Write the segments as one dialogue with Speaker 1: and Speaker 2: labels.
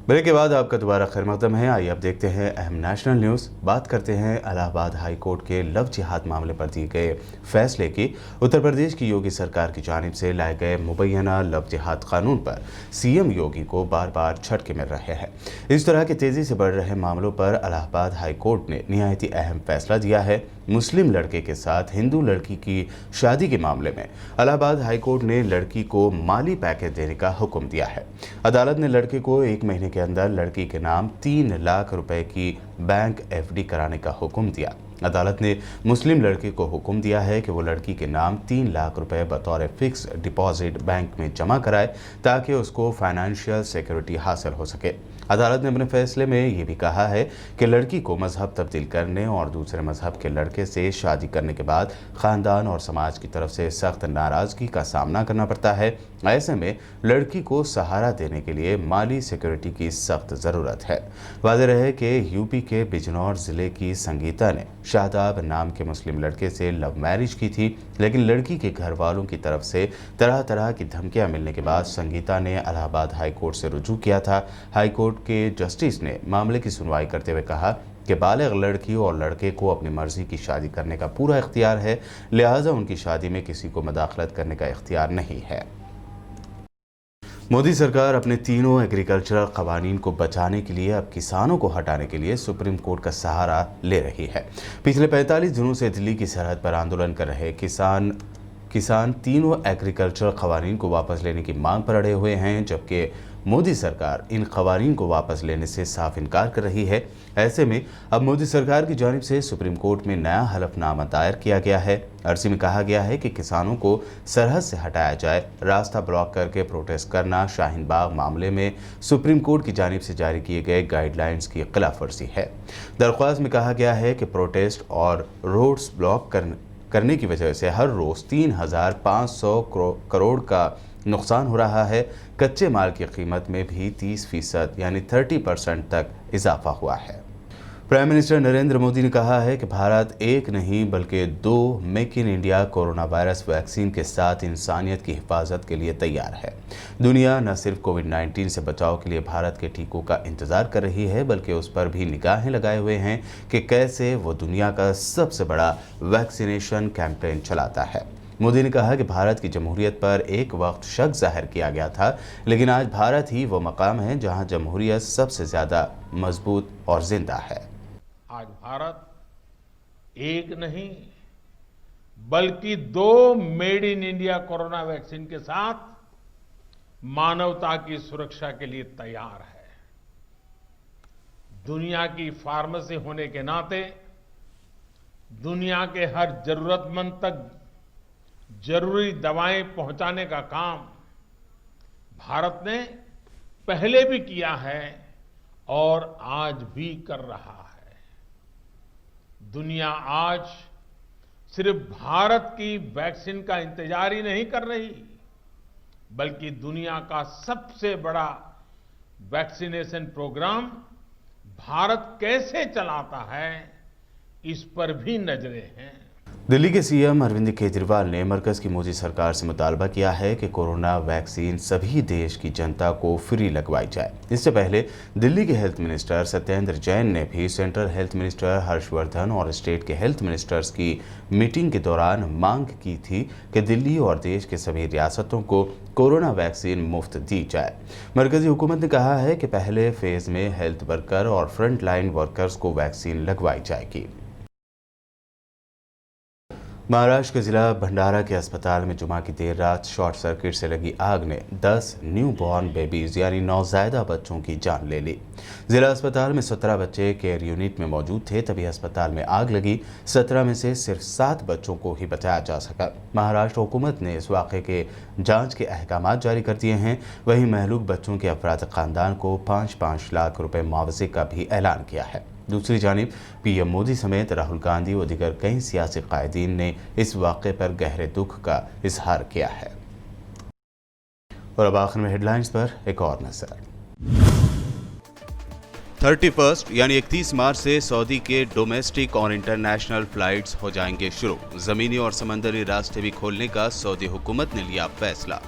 Speaker 1: Break के बाद आपका दोबारा खैर मकदम है। आइए अब देखते हैं अहम नेशनल न्यूज़। बात करते हैं इलाहाबाद हाई कोर्ट के लव जिहाद मामले पर दिए गए फैसले की। उत्तर प्रदेश की योगी सरकार की जानिब से लाए गए मुबैना लव जिहाद कानून पर सीएम योगी को बार बार झटके मिल रहे हैं। इस तरह के तेज़ी से बढ़ रहे मामलों पर इलाहाबाद हाई कोर्ट ने निहायती अहम फैसला दिया है। मुस्लिम लड़के के साथ हिंदू लड़की की शादी के मामले में इलाहाबाद हाई कोर्ट ने लड़की को माली पैकेज देने का हुक्म दिया है। अदालत ने लड़के को 1 महीने के अंदर लड़की के नाम 3 लाख रुपए की बैंक एफडी कराने का हुक्म दिया। अदालत ने मुस्लिम लड़के को हुक्म दिया है कि वो लड़की के नाम 3 लाख रुपए बतौर फिक्स डिपॉजिट बैंक में जमा कराए ताकि उसको फाइनेंशियल सिक्योरिटी हासिल हो सके। अदालत ने अपने फैसले में ये भी कहा है कि लड़की को मजहब तब्दील करने और दूसरे मजहब के लड़के से शादी करने के बाद ख़ानदान और समाज की तरफ से सख्त नाराज़गी का सामना करना पड़ता है। ऐसे में लड़की को सहारा देने के लिए माली सिक्योरिटी की सख्त ज़रूरत है। वाज़ेह रहे कि यूपी के बिजनौर ज़िले की संगीता ने शादाब नाम के मुस्लिम लड़के से लव मैरिज की थी, लेकिन लड़की के घर वालों की तरफ से तरह तरह की धमकियां मिलने के बाद संगीता ने इलाहाबाद हाई कोर्ट से रुजू किया था। हाई कोर्ट के जस्टिस ने मामले की सुनवाई करते हुए कहा कि बालिग लड़की और लड़के को अपनी मर्जी की शादी करने का पूरा इख्तियार है, लिहाजा उनकी शादी में किसी को मदाखलत करने का इख्तियार नहीं है। मोदी सरकार अपने तीनों एग्रीकल्चरल कवानीन को बचाने के लिए अब किसानों को हटाने के लिए सुप्रीम कोर्ट का सहारा ले रही है। पिछले 45 दिनों से दिल्ली की सरहद पर आंदोलन कर रहे किसान तीनों एग्रीकल्चरल कवानीन को वापस लेने की मांग पर अड़े हुए हैं, जबकि मोदी सरकार इन कवानीन को वापस लेने से साफ इनकार कर रही है। ऐसे में अब मोदी सरकार की जानिब से सुप्रीम कोर्ट में नया हलफनामा दायर किया गया है। अर्जी में कहा गया है कि किसानों को सरहद से हटाया जाए। रास्ता ब्लॉक करके प्रोटेस्ट करना शाहीन बाग मामले में सुप्रीम कोर्ट की जानिब से जारी किए गए गाइडलाइंस की खिलाफवर्जी है। दरख्वास्त में कहा गया है कि प्रोटेस्ट और रोड्स ब्लॉक करने की वजह से हर रोज़ 3,500 करोड़ का नुकसान हो रहा है। कच्चे माल की कीमत में भी 30% यानी 30% तक इजाफा हुआ है। प्राइम मिनिस्टर नरेंद्र मोदी ने कहा है कि भारत एक नहीं बल्कि 2 make in India corona virus vaccine के साथ इंसानियत की हिफाजत के लिए तैयार है। दुनिया न सिर्फ कोविड-19 से बचाव के लिए भारत के टीकों का इंतजार कर रही है, बल्कि उस पर भी निगाहें लगाए हुए हैं कि कैसे वो दुनिया का सबसे बड़ा वैक्सीनेशन कैंपेन चलाता है। मोदी ने कहा कि भारत की जमहूरियत पर एक वक्त शक जाहिर किया गया था, लेकिन आज भारत ही वो मकाम है जहां जमहूरियत सबसे ज़्यादा मजबूत और जिंदा है।
Speaker 2: आज भारत एक नहीं बल्कि 2 made in India corona vaccine के साथ मानवता की सुरक्षा के लिए तैयार है। दुनिया की फार्मेसी होने के नाते दुनिया के हर जरूरतमंद तक जरूरी दवाएं पहुंचाने का काम भारत ने पहले भी किया है और आज भी कर रहा है। दुनिया आज सिर्फ भारत की वैक्सीन का इंतजार ही नहीं कर रही, बल्कि दुनिया का सबसे बड़ा वैक्सीनेशन प्रोग्राम भारत कैसे चलाता है, इस पर भी नजरें हैं।
Speaker 1: दिल्ली के सीएम अरविंद केजरीवाल ने मरकज की मोदी सरकार से मुतालबा किया है कि कोरोना वैक्सीन सभी देश की जनता को फ्री लगवाई जाए। इससे पहले दिल्ली के हेल्थ मिनिस्टर सत्येंद्र जैन ने भी सेंट्रल हेल्थ मिनिस्टर हर्षवर्धन और स्टेट के हेल्थ मिनिस्टर्स की मीटिंग के दौरान मांग की थी कि दिल्ली और देश के सभी रियासतों को कोरोना वैक्सीन मुफ्त दी जाए। मरकजी हुकूमत ने कहा है कि पहले फेज में हेल्थ वर्कर और फ्रंट लाइन वर्कर्स को वैक्सीन लगवाई जाएगी। महाराष्ट्र के जिला भंडारा के अस्पताल में जुमा की देर रात शॉर्ट सर्किट से लगी आग ने 10 न्यू बॉर्न बेबीज यानी नवजायदा बच्चों की जान ले ली। जिला अस्पताल में 17 बच्चे केयर यूनिट में मौजूद थे, तभी अस्पताल में आग लगी। 17 में से सिर्फ 7 बच्चों को ही बचाया जा सका। महाराष्ट्र हुकूमत ने इस वाक़े के जाँच के अहकाम जारी कर दिए हैं। वहीं महलूक बच्चों के अफराद ख़ानदान को 5-5 लाख रुपए मुआवजे का भी ऐलान किया है। दूसरी जानिब पीएम मोदी समेत राहुल गांधी व दीगर कई सियासी कायदीन ने इस वाक़े पर गहरे दुख का इजहार किया है। और अब आखिर में हेडलाइंस पर एक और नजर। 31 यानी 31 मार्च से सऊदी के डोमेस्टिक और इंटरनेशनल फ्लाइट्स हो जाएंगे शुरू। जमीनी और समंदरी रास्ते भी खोलने का सऊदी हुकूमत ने लिया फैसला।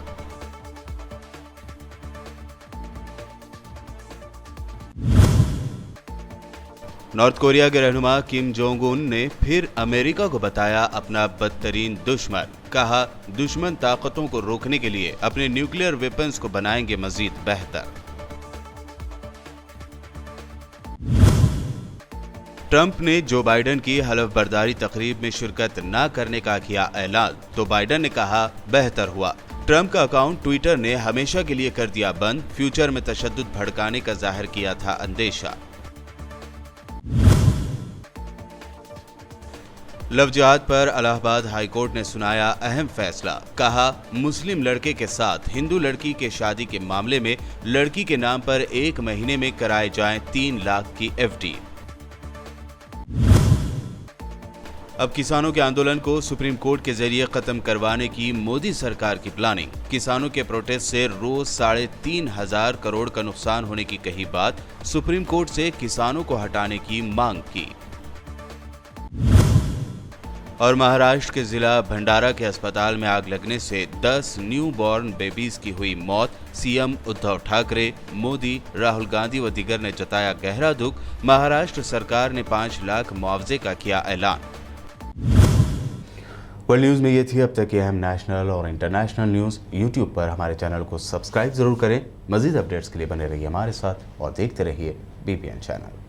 Speaker 1: नॉर्थ कोरिया के रहनुमा किम जोंग उन ने फिर अमेरिका को बताया अपना बदतरीन दुश्मन। कहा, दुश्मन ताकतों को रोकने के लिए अपने न्यूक्लियर वेपन्स को बनाएंगे मजीद बेहतर। ट्रंप ने जो बाइडेन की हलफ बर्दारी तकरीब में शिरकत न करने का किया ऐलान, तो बाइडेन ने कहा बेहतर हुआ। ट्रंप का अकाउंट ट्विटर ने हमेशा के लिए कर दिया बंद, फ्यूचर में तशद्दुद भड़काने का जाहिर किया था अंदेशा। लव जिहाद पर इलाहाबाद हाई कोर्ट ने सुनाया अहम फैसला। कहा, मुस्लिम लड़के के साथ हिंदू लड़की के शादी के मामले में लड़की के नाम पर 1 महीने में कराए जाएं 3 लाख की एफडी। अब किसानों के आंदोलन को सुप्रीम कोर्ट के जरिए खत्म करवाने की मोदी सरकार की प्लानिंग। किसानों के प्रोटेस्ट से रोज 3,500 करोड़ का नुकसान होने की कही बात, सुप्रीम कोर्ट से किसानों को हटाने की मांग की। और महाराष्ट्र के जिला भंडारा के अस्पताल में आग लगने से 10 न्यू बॉर्न बेबीज की हुई मौत। सीएम उद्धव ठाकरे, मोदी, राहुल गांधी व दीगर ने जताया गहरा दुख। महाराष्ट्र सरकार ने 5 लाख मुआवजे का किया ऐलान। वर्ल्ड न्यूज में ये थी अब तक की अहम नेशनल और इंटरनेशनल न्यूज। यूट्यूब पर हमारे चैनल को सब्सक्राइब जरूर करें। मजीद अपडेट्स के लिए बने रहिए हमारे साथ और देखते रहिए बीपीएन चैनल।